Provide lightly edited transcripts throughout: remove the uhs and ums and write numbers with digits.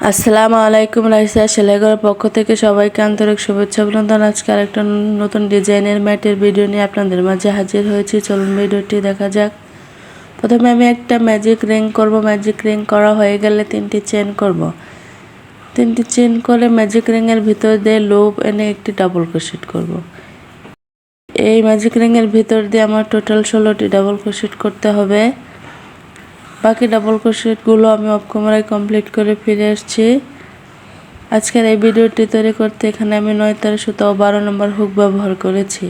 আসসালামু আলাইকুম। রাইসা সেলাই ঘরের পক্ষ থেকে সবাইকে আন্তরিক শুভেচ্ছা অভিনন্দন। আজকে আরেকটা নতুন ডিজাইনের ম্যাটের ভিডিও নিয়ে আপনাদের মাঝে হাজির হয়েছি। চলুন ভিডিওটি দেখা যাক। প্রথমে আমি একটা ম্যাজিক রিং করব। ম্যাজিক রিং করা হয়ে গেলে 3টি চেন করব। 3টি চেন করে ম্যাজিক রিংয়ের ভিতর দিয়ে লুপ এনে একটি ডাবল ক্রোশেট করব। এই ম্যাজিক রিংয়ের ভিতর দিয়ে আমার টোটাল 16টি ডাবল ক্রোশেট করতে হবে। বাকি ডাবল ক্রোশেটগুলো আমি অফ ক্যামেরায় কমপ্লিট করে ফিরে আসছি। আজকের এই ভিডিওটি তৈরি করতে এখানে আমি 9 তার সুতা ও 12 নম্বর হুক ব্যবহার করেছি।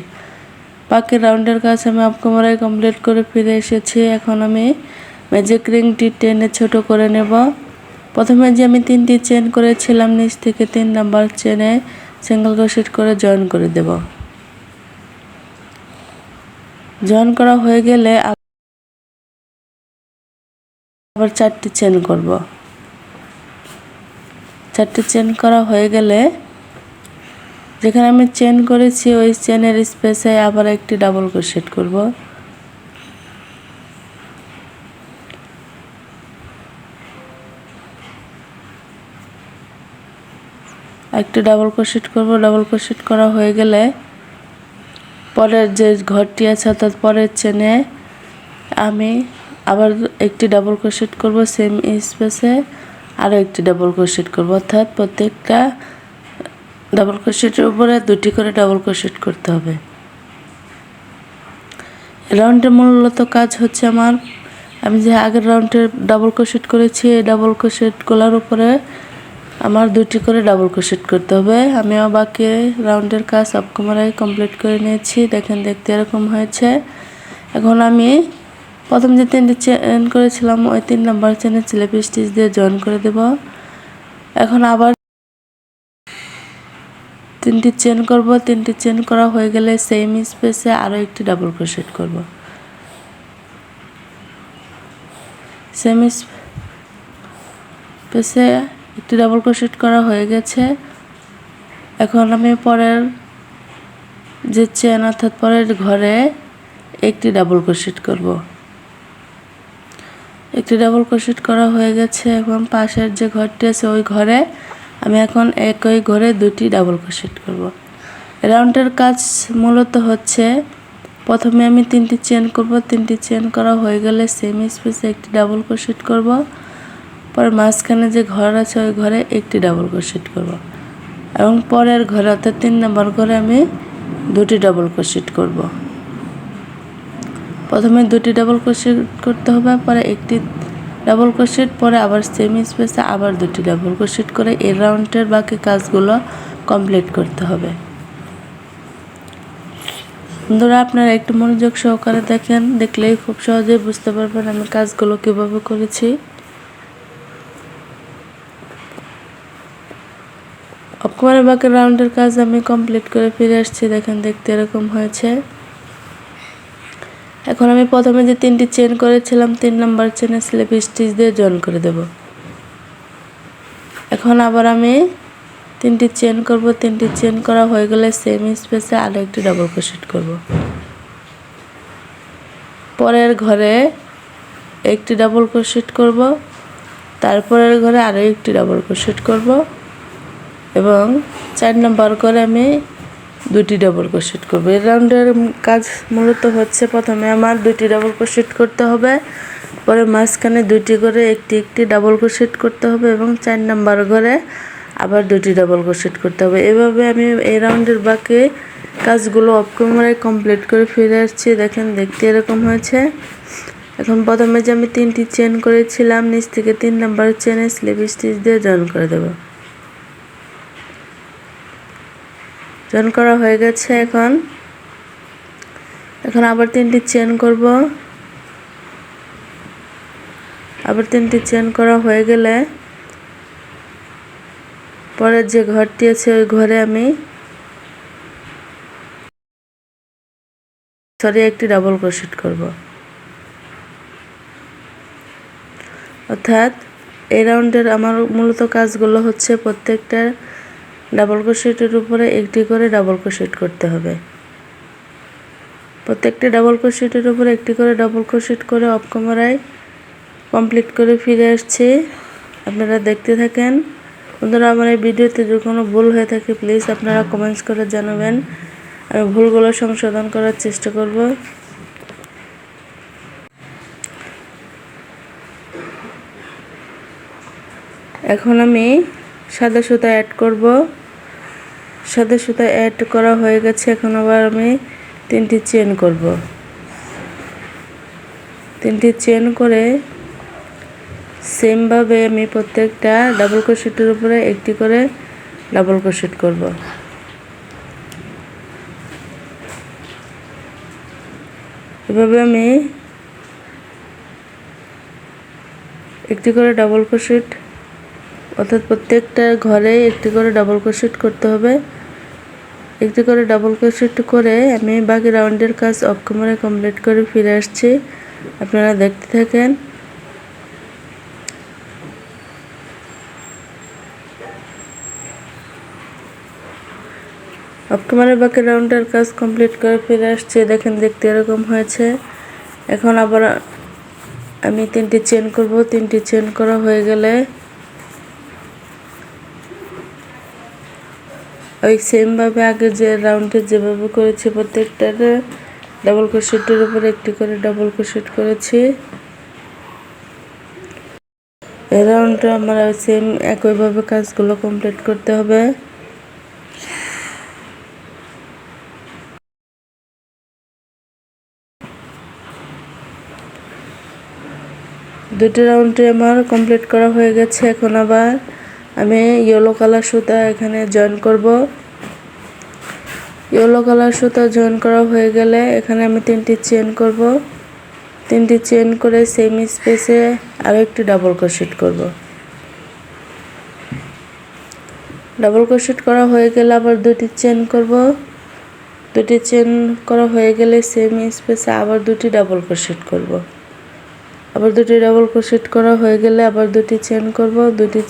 বাকি রাউন্ডের কাজ আমি অফ ক্যামেরায় কমপ্লিট করে ফিরে এসেছি। এখন আমি ম্যাজিক রিংটি টেনে ছোট করে নেব। প্রথমে যে আমি 3টি চেন করেছিলাম, নিচ থেকে 3 নাম্বার চেনে সিঙ্গেল ক্রোশেট করে জয়েন করে দেব। জয়েন করা হয়ে গেলে আবার 4টি চেন করব। 4টি চেন করা হয়ে গেলে যেখানে আমি চেন করেছি ওই চেনের স্পেসে আবার একটি ডাবল ক্রোশেট করব। একটি ডাবল ক্রোশেট করব। ডাবল ক্রোশেট করা হয়ে গেলে পরের যে ঘরটি আছে অর্থাৎ পরের চেনে আমি আবার একটি ডাবল ক্রোশেট করব। সেম স্পেসে আরও একটি ডাবল ক্রোশেট করব, অর্থাৎ প্রত্যেকটা ডাবল ক্রোশেটের উপরে 2টি করে ডাবল ক্রোশেট করতে হবে। রাউন্ডের মূলত কাজ হচ্ছে আমি যে আগের রাউন্ডে ডাবল ক্রোশেট করেছি এই ডাবল ক্রোশেটগুলোর উপরে আমার 2টি করে ডাবল ক্রোশেট করতে হবে। আমিও বাকি রাউন্ডের কাজ অফ ক্যামেরায় কমপ্লিট করে নিয়েছি। দেখেন দেখতে এরকম হয়েছে। এখন আমি প্রথম যে 3টি চেন করেছিলাম ওই 3 নাম্বার চেনে স্লিপ স্টিচ দিয়ে জয়েন করে দেব। এখন আবার 3টি চেন করব। 3টি চেন করা হয়ে গেলে সেম স্পেসে আরও একটি ডাবল ক্রোশেট করব। সেম স্পেসে একটি ডাবল ক্রোশেট করা হয়ে গেছে। এখন আমি পরের যে চেন অর্থাৎ পরের ঘরে একটি ডাবল ক্রোশেট করব। একটি ডাবল ক্রোশেট করা হয়ে গেছে। এখন পাশের যে ঘরটি আছে ওই ঘরে আমি এখন একই ঘরে 2টি ডাবল ক্রোশেট করব। রাউন্ডের কাজ মূলত হচ্ছে প্রথমে আমি 3টি চেন করব। 3টি চেন করা হয়ে গেলে সেম স্পেসে একটি ডাবল ক্রোশেট করব। পরে মাঝখানে যে ঘর আছে ওই ঘরে একটি ডাবল ক্রোশেট করব এবং পরের ঘরে অর্থাৎ 3 নম্বর ঘরে আমি 2টি ডাবল ক্রোশেট করব। প্রথমে 2টি ডাবল ক্রোশেট করতে হবে, পরে একটি ডাবল ক্রোশেট, পরে আবার সেম স্পেসে আবার 2টি ডাবল ক্রোশেট করে এই রাউন্ডের বাকি কাজগুলো কমপ্লিট করতে হবে। বন্ধুরা, আপনারা একটু মনোযোগ সহকারে দেখেন, দেখলেই খুব সহজেই বুঝতে পারবেন আমি কাজগুলো কিভাবে করেছি। অফ বাকি রাউন্ডের কাজ আমি কমপ্লিট করে ফিরে আসছি। দেখেন দেখতে এরকম হয়েছে। এখন আমি প্রথমে যে 3টি চেন করেছিলাম 3 নাম্বার চেনে স্লিপ স্টিচ দিয়ে জয়েন করে দেব। এখন আবার আমি 3টি চেন করব। 3টি চেন করা হয়ে গেলে সেম স্পেসে আরও একটি ডাবল ক্রোশেট করব। পরের ঘরে একটি ডাবল ক্রোশেট করব, তারপরের ঘরে আরও একটি ডাবল ক্রোশেট করব এবং 4 নম্বর করে আমি 2টি ডাবল ক্রোশেট করব। এই রাউন্ডের কাজ মূলত হচ্ছে প্রথমে আমার 2টি ডাবল ক্রোশেট করতে হবে, পরে মাঝখানে 2টি করে একটি ডাবল ক্রোশেট করতে হবে এবং 4 নম্বর ঘরে আবার 2টি ডাবল ক্রোশেট করতে হবে। এভাবে আমি এই রাউন্ডের বাকি কাজগুলো অফ ক্যামেরায় কমপ্লিট করে ফিরে আসছি। দেখেন দেখতে এরকম হয়েছে। এখন প্রথমে যে আমি 3টি চেন করেছিলাম নিচ থেকে 3 নম্বর চেনে স্লিপ স্টিচ দিয়ে জয়েন করে দেব। জয়েন করা হয়ে গেছে। এখন আবার 3টি চেন করব। আবার 3টি চেন করা হয়ে গেলে পরের যে ঘরটি আছে ওই ঘরে আমি একটি ডাবল ক্রোশেট করব। অর্থাৎ এই রাউন্ডের আমার মূলত কাজগুলো হচ্ছে প্রত্যেকটা ডাবল ক্রোশেটের উপরে একটি করে ডাবল ক্রোশেট করতে হবে। প্রত্যেকটা ডাবল ক্রোশেটের উপরে একটি করে ডাবল ক্রোশেট করে অফ ক্যামেরায় কমপ্লিট করে ফিরে আসছি। আপনারা দেখতে থাকেন। বন্ধুরা, আমার এই ভিডিওতে যদি কোনো ভুল হয়ে থাকে প্লিজ আপনারা কমেন্টস করে জানাবেন। আমি ভুলগুলো সংশোধন করার চেষ্টা করব। এখন আমি সাদা সুতা অ্যাড করব। সাদা সুতা অ্যাড করা হয়ে গেছে। এখন আবার আমি 3টি চেন করব। 3টি চেন করে সেমভাবে আমি প্রত্যেকটা ডাবল ক্রোশেটের উপরে একটি করে ডাবল ক্রোশেট করব। এভাবে আমি একটি করে ডাবল ক্রোশেট, অর্থাৎ প্রত্যেকটা ঘরে একটি করে ডাবল ক্রোশেট করতে হবে। একটি করে ডাবল ক্রোশেট করে আমি বাকি রাউন্ডের কাজ অফ ক্যামেরায় কমপ্লিট করে ফিরে আসছি। আপনারা দেখতে থাকেন। অফ ক্যামেরায় বাকি রাউন্ডের কাজ কমপ্লিট করে ফিরে আসছি। দেখেন দেখতে এরকম হয়েছে। এখন আবার আমি 3টি চেন করব। 3টি চেন করা হয়ে গেলে ওই সেমভাবে আগে যে রাউন্ডে যেভাবে করেছি প্রত্যেকটার ডাবল ক্রোশেটের উপরে একটি করে ডাবল ক্রোশেট করেছি। এই রাউন্ডটা আমরা সেম একইভাবে কাজগুলো কমপ্লিট করতে হবে। দুটি রাউন্ডে আমার কমপ্লিট করা হয়ে গেছে। এখন আবার আমি ইয়েলো কালার সুতা এখানে জয়েন করব। ইয়েলো কালার সুতা জয়েন করা হয়ে গেলে এখানে আমি 3টি চেন করব। 3টি চেন করে সেম স্পেসে আরও একটি ডাবল ক্রোশেট করব। ডাবল ক্রোশেট করা হয়ে গেলে আবার 2টি চেন করব। 2টি চেন করা হয়ে গেলে সেম স্পেসে আবার 2টি ডাবল ক্রোশেট করব। আবার 2টি ডাবল ক্রোশেট করা হয়ে গেলে আবার 2টি চেন করব। 2টি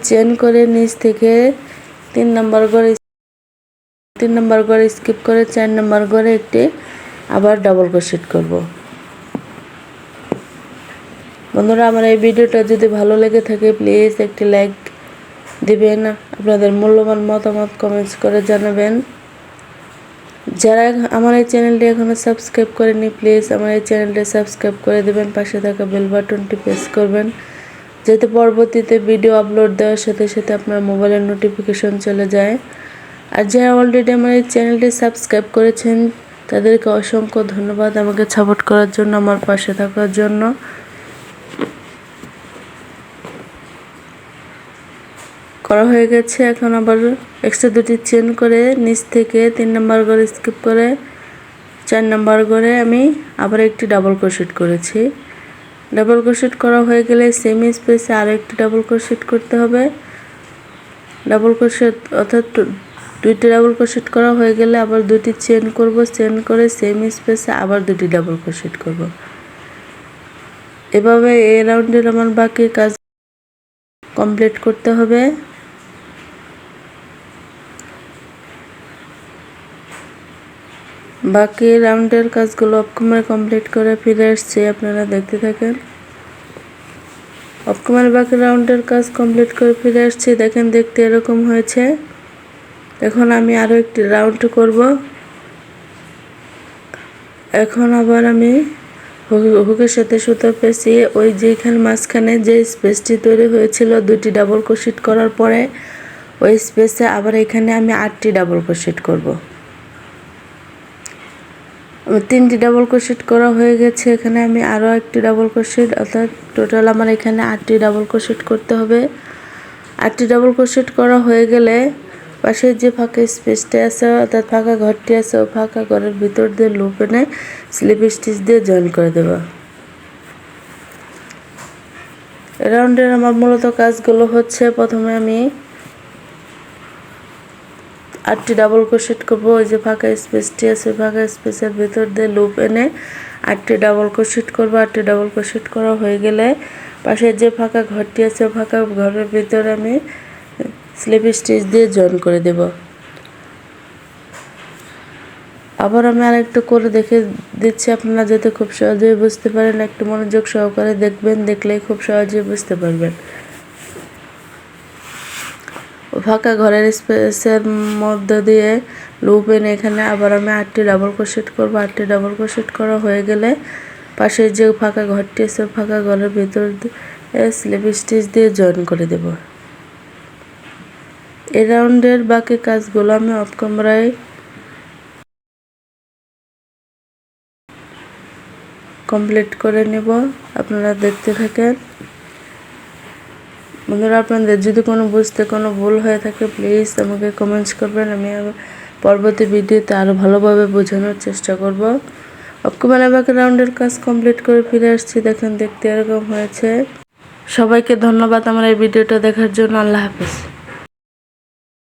চেন করে নিচ থেকে 3 নম্বর ঘর স্কিপ করে 4 নম্বর ঘরে একটি আবার ডাবল ক্রোশেট করব। বন্ধুরা, আমার এই ভিডিওটা যদি ভালো লেগে থাকে প্লিজ একটি লাইক দিবেন। আপনাদের মূল্যবান মতামত কমেন্টস করে জানাবেন। যারা আমার এই চ্যানেলটি এখনো সাবস্ক্রাইব করেনি প্লিজ আমার এই চ্যানেলটি সাবস্ক্রাইব করে দেবেন। পাশে থাকা বেল বাটনটি প্রেস করবেন, যাতে পরবর্তীতে ভিডিও আপলোড দেওয়ার সাথে সাথে আপনার মোবাইলের নোটিফিকেশন চলে যায়। আর যারা অলরেডি আমার এই চ্যানেলটি সাবস্ক্রাইব করেছেন তাদেরকে অসংখ্য ধন্যবাদ আমাকে সাপোর্ট করার জন্য, আমার পাশে থাকার জন্য। করা হয়ে গেছে। এখন আবার এক্সট্রা 2টি চেন করে নিচ থেকে 3 নম্বর ঘর স্কিপ করে 4 নম্বর ঘরে আমি আবার একটি ডাবল ক্রোশেট করেছি। ডাবল ক্রোশেট করা হয়ে গেলে সেম স্পেসে আরও একটি ডাবল ক্রোশেট করতে হবে। ডাবল ক্রোশেট অর্থাৎ 2টি ডাবল ক্রোশেট করা হয়ে গেলে আবার 2টি চেন করব। চেন করে সেম স্পেসে আবার 2টি ডাবল ক্রোশেট করব। এভাবে এই রাউন্ডের আমার বাকি কাজ কমপ্লিট করতে হবে। বাকি রাউন্ডের কাজগুলো অফ ক্যামেরায় কমপ্লিট করে ফিরে আসছে। আপনারা দেখতে থাকেন। অফ ক্যামেরায় বাকি রাউন্ডের কাজ কমপ্লিট করে ফিরে আসছে। দেখেন দেখতে এরকম হয়েছে। এখন আমি আরও একটি রাউন্ড করব। এখন আবার আমি হুকের সাথে সুতো পেঁচিয়ে ওই যেখানে মাঝখানে যে স্পেসটি তৈরি হয়েছিল 2টি ডাবল ক্রোশেট করার পরে ওই স্পেসে আবার এখানে আমি 8টি ডাবল ক্রোশেট করব। 3টি ডাবল ক্রোশেট করা হয়ে গেছে। এখানে আমি আরও একটি ডাবল ক্রোশেট, অর্থাৎ টোটাল আমার এখানে 8টি ডাবল ক্রোশেট করতে হবে। 8টি ডাবল ক্রোশেট করা হয়ে গেলে পাশের যে ফাঁকা স্পেসটা আছে অর্থাৎ ফাঁকা ঘরটি আছে ও ফাঁকা ঘরের ভিতর দিয়ে লুপ এনে স্লিপ স্টিচ দিয়ে জয়েন করে দেব। রাউন্ডের আমার মূলত কাজগুলো হচ্ছে, প্রথমে আমি 8টি ডাবল ক্রোশেট করব। ওই যে ফাঁকা স্পেসটি আছে ফাঁকা স্পেসের ভিতর দিয়ে লুপ এনে 8টি ডাবল ক্রোশেট করব। 8টি ডাবল ক্রোশেট করা হয়ে গেলে পাশের যে ফাঁকা ঘরটি আছে ফাঁকা ঘরের ভিতরে আমি স্লিপ স্টিচ দিয়ে জয়েন করে দেব। আবার আমি আরেকটু করে দেখে দিচ্ছি, আপনারা যাতে খুব সহজেই বুঝতে পারেন। একটু মনোযোগ সহকারে দেখবেন, দেখলেই খুব সহজেই বুঝতে পারবেন। ফাঁকা ঘরের স্পেসের মধ্যে দিয়ে লুপ এনে এখানে আবার আমি 8টি ডাবল ক্রোশেট করব। 8টি ডাবল ক্রোশেট করা হয়ে গেলে পাশে যে ফাঁকা ঘরটি আছে ফাঁকা ঘরের ভিতর স্লিপ স্টিচ দিয়ে জয়েন করে দেব। এই রাউন্ডের বাকি কাজগুলো আমি অফ ক্যামেরায় কমপ্লিট করে নেব, আপনারা দেখতে থাকেন। বন্ধুরা, আপনাদের যদি কোনো বুঝতে কোনো ভুল হয়ে থাকে প্লিজ আমাকে কমেন্টস করবেন, আমি পরবর্তী ভিডিওতে আরও ভালোভাবে বোঝানোর চেষ্টা করব। অফ ক্যামেরা বাকি রাউন্ডের কাজ কমপ্লিট করে ফিরে আসছি, দেখেন দেখতে এরকম হয়েছে। সবাইকে ধন্যবাদ আমার এই ভিডিওটা দেখার জন্য। আল্লাহ হাফেজ।